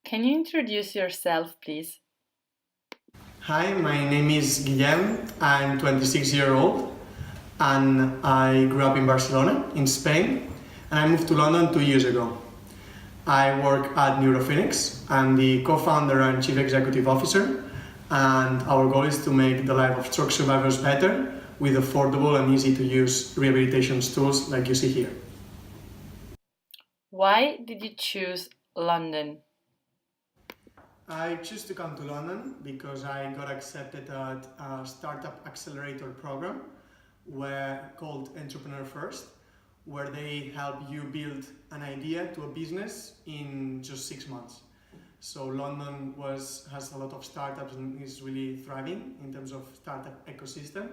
Can you introduce yourself, please? Hi, my name is Guillem. I'm 26-year old and I grew up in Barcelona, in Spain, and I moved to London 2 years ago. I work at Neurofinix. I'm the co-founder and chief executive officer, and our goal is to make the life of stroke survivors better with affordable and easy to use rehabilitation tools like you see here. Why did you choose London? I choose to come to London because I got accepted at a startup accelerator program called Entrepreneur First, where they help you build an idea to a business in just 6 months. So London has a lot of startups and is really thriving in terms of startup ecosystem.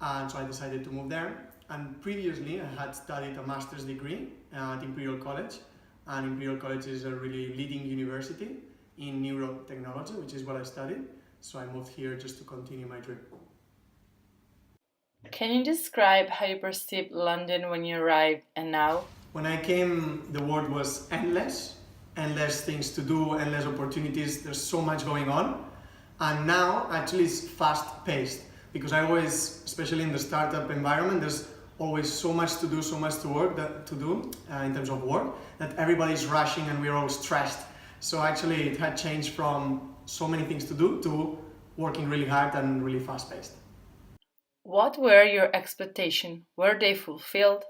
And so I decided to move there. And previously I had studied a master's degree at Imperial College, and Imperial College is a really leading university in neurotechnology, which is what I studied. So I moved here just to continue my dream. Can you describe how you perceived London when you arrived and now? When I came, the world was endless, endless things to do, endless opportunities. There's so much going on. And now actually it's fast paced because I always, especially in the startup environment, there's always so much to do, so much to do in terms of work that everybody's rushing and we're all stressed. So actually it had changed from so many things to do to working really hard and really fast paced. What were your expectations? Were they fulfilled?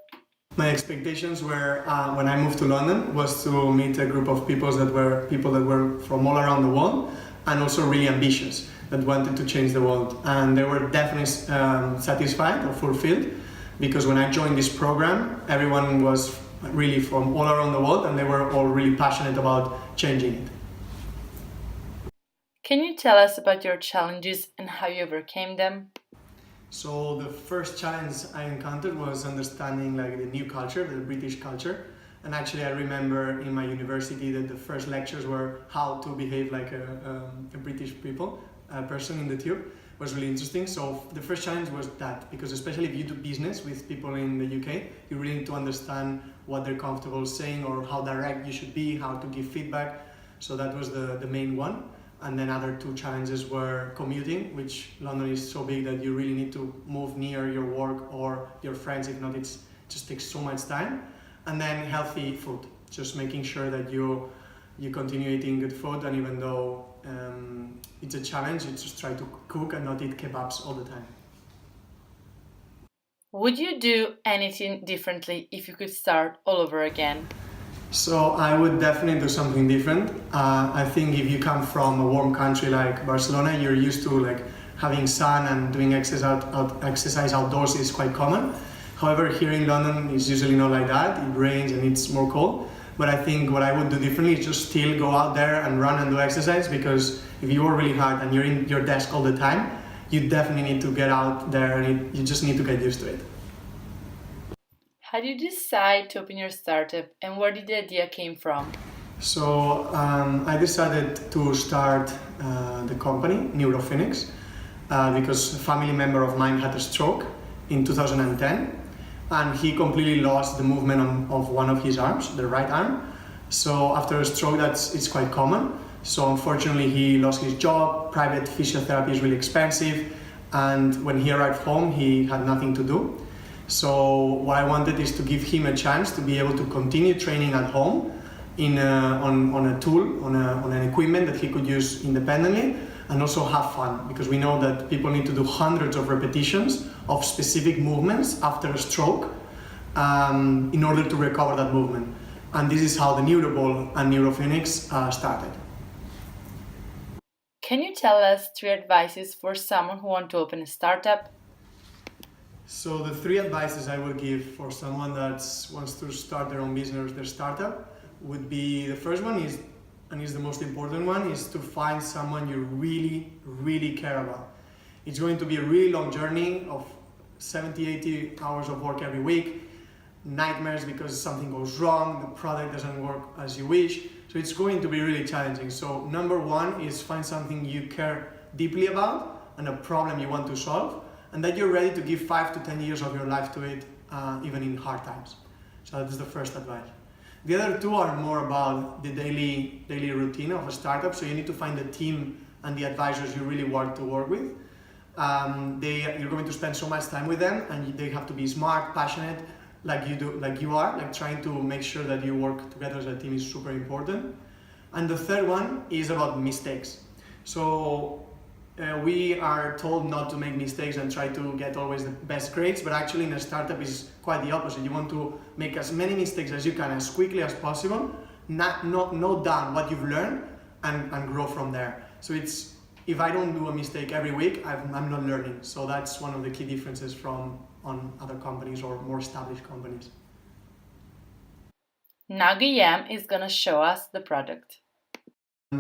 My expectations were when I moved to London was to meet a group of people that were from all around the world and also really ambitious that wanted to change the world, and they were definitely satisfied or fulfilled because when I joined this program everyone was really from all around the world and they were all really passionate about changing it. Can you tell us about your challenges and how you overcame them? So the first challenge I encountered was understanding like the new culture, the British culture. And actually I remember in my university that the first lectures were how to behave like a British person in the tube. Was really interesting. So the first challenge was that, because especially if you do business with people in the UK, you really need to understand what they're comfortable saying or how direct you should be, how to give feedback. So that was the main one. And then other two challenges were commuting, which London is so big that you really need to move near your work or your friends. If not, it just takes so much time. And then healthy food, just making sure that you continue eating good food, and even though it's a challenge, you just try to cook and not eat kebabs all the time. Would you do anything differently if you could start all over again? So I would definitely do something different. I think if you come from a warm country like Barcelona, you're used to like having sun and doing exercise outdoors is quite common. However, here in London, it's usually not like that. It rains and it's more cold. But I think what I would do differently is just still go out there and run and do exercise, because if you work really hard and you're in your desk all the time, you definitely need to get out there and you just need to get used to it. How did you decide to open your startup and where did the idea came from? So I decided to start the company, Neurofinix, because a family member of mine had a stroke in 2010 and he completely lost the movement of one of his arms, the right arm. So after a stroke, it's quite common. So unfortunately, he lost his job. Private physiotherapy is really expensive, and when he arrived home, he had nothing to do. So what I wanted is to give him a chance to be able to continue training at home on a tool, on an equipment that he could use independently, and also have fun, because we know that people need to do hundreds of repetitions of specific movements after a stroke in order to recover that movement. And this is how the Neuroball and Neurofinix started. Can you tell us three advices for someone who wants to open a startup? So the three advices I would give for someone that wants to start their own business, their startup, would be, the first one is, and is the most important one, is to find someone you really, really care about. It's going to be a really long journey of 70, 80 hours of work every week, nightmares because something goes wrong, the product doesn't work as you wish. So it's going to be really challenging. So number one is find something you care deeply about and a problem you want to solve, and that you're ready to give 5 to 10 years of your life to it, even in hard times. So that's the first advice. The other two are more about the daily routine of a startup. So you need to find the team and the advisors you really want to work with. You're going to spend so much time with them, and they have to be smart, passionate, like you are. Like trying to make sure that you work together as a team is super important. And the third one is about mistakes. So we are told not to make mistakes and try to get always the best grades, but actually in a startup is quite the opposite. You want to make as many mistakes as you can as quickly as possible, note down what you've learned, and grow from there. So if I don't do a mistake every week, I'm not learning. So that's one of the key differences on other companies or more established companies. Now Guillem is going to show us the product.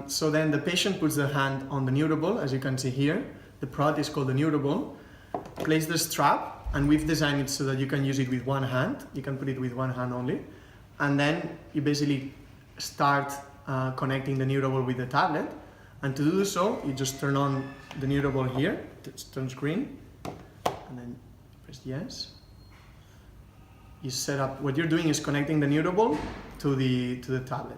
So then the patient puts their hand on the neuroball, as you can see here. The product is called the neuroball. Place the strap, and we've designed it so that you can use it with one hand. You can put it with one hand only. And then you basically start connecting the neuroball with the tablet. And to do so, you just turn on the neuroball here. It turns green. And then press yes. You set up, what you're doing is connecting the neuroball to the tablet.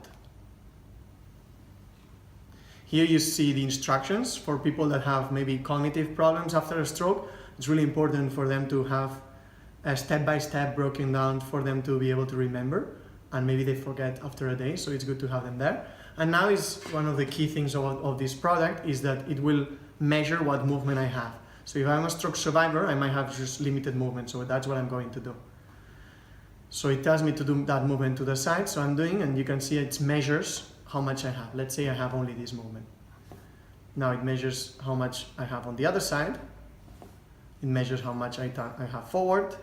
Here you see the instructions for people that have maybe cognitive problems after a stroke. It's really important for them to have a step-by-step broken down for them to be able to remember, and maybe they forget after a day, so it's good to have them there. And now is one of the key things of this product is that it will measure what movement I have. So if I'm a stroke survivor, I might have just limited movement, so that's what I'm going to do. So it tells me to do that movement to the side, so I'm doing, and you can see it measures how much I have. Let's say I have only this movement. Now it measures how much I have on the other side. It measures how much I have forward,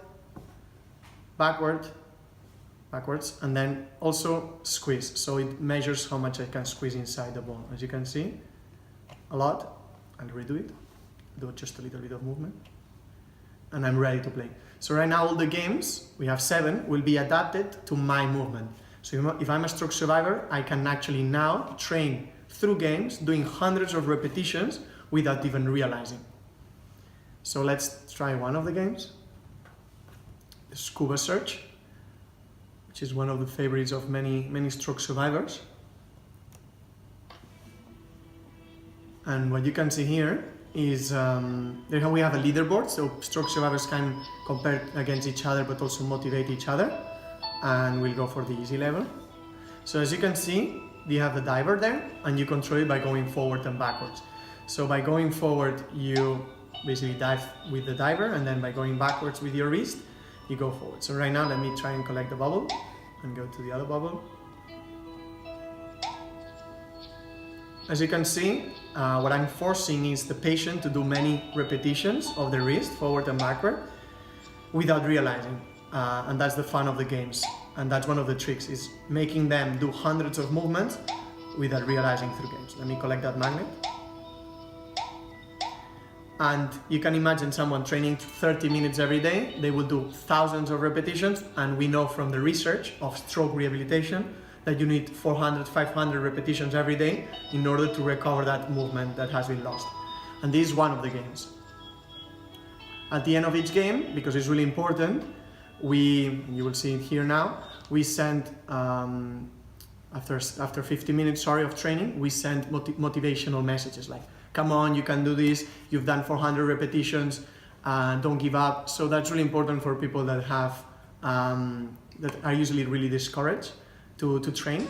backward, backwards, and then also squeeze. So it measures how much I can squeeze inside the ball. As you can see, a lot. I'll redo it, do just a little bit of movement, and I'm ready to play. So right now all the games, we have 7, will be adapted to my movement. So if I'm a stroke survivor, I can actually now train through games, doing hundreds of repetitions without even realizing. So let's try one of the games. The Scuba Search, which is one of the favorites of many stroke survivors. And what you can see here is there we have a leaderboard, so stroke survivors can compare against each other but also motivate each other. And we'll go for the easy level. So as you can see, you have the diver there, and you control it by going forward and backwards. So by going forward, you basically dive with the diver, and then by going backwards with your wrist, you go forward. So right now, let me try and collect the bubble and go to the other bubble. As you can see, what I'm forcing is the patient to do many repetitions of the wrist, forward and backward, without realizing. And that's the fun of the games. And that's one of the tricks, is making them do hundreds of movements without realizing through games. Let me collect that magnet. And you can imagine someone training 30 minutes every day. They will do thousands of repetitions. And we know from the research of stroke rehabilitation that you need 400, 500 repetitions every day in order to recover that movement that has been lost. And this is one of the games. At the end of each game, because it's really important, you will see it here now, we send, after 50 minutes of training, we send motivational messages like, come on, you can do this, you've done 400 repetitions, don't give up. So that's really important for people that have, that are usually really discouraged to train.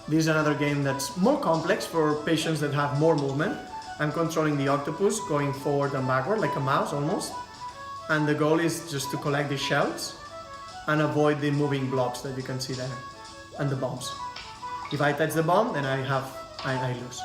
This is another game that's more complex for patients that have more movement. I'm controlling the octopus going forward and backward like a mouse almost. And the goal is just to collect the shells and avoid the moving blocks that you can see there, and the bombs. If I touch the bomb, then I lose.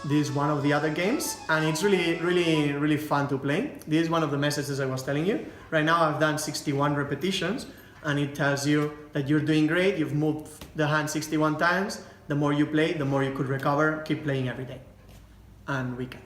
This is one of the other games, and it's really fun to play. This is one of the messages I was telling you. Right now I've done 61 repetitions, and it tells you that you're doing great, you've moved the hand 61 times. The more you play, the more you could recover. Keep playing every day. And we can.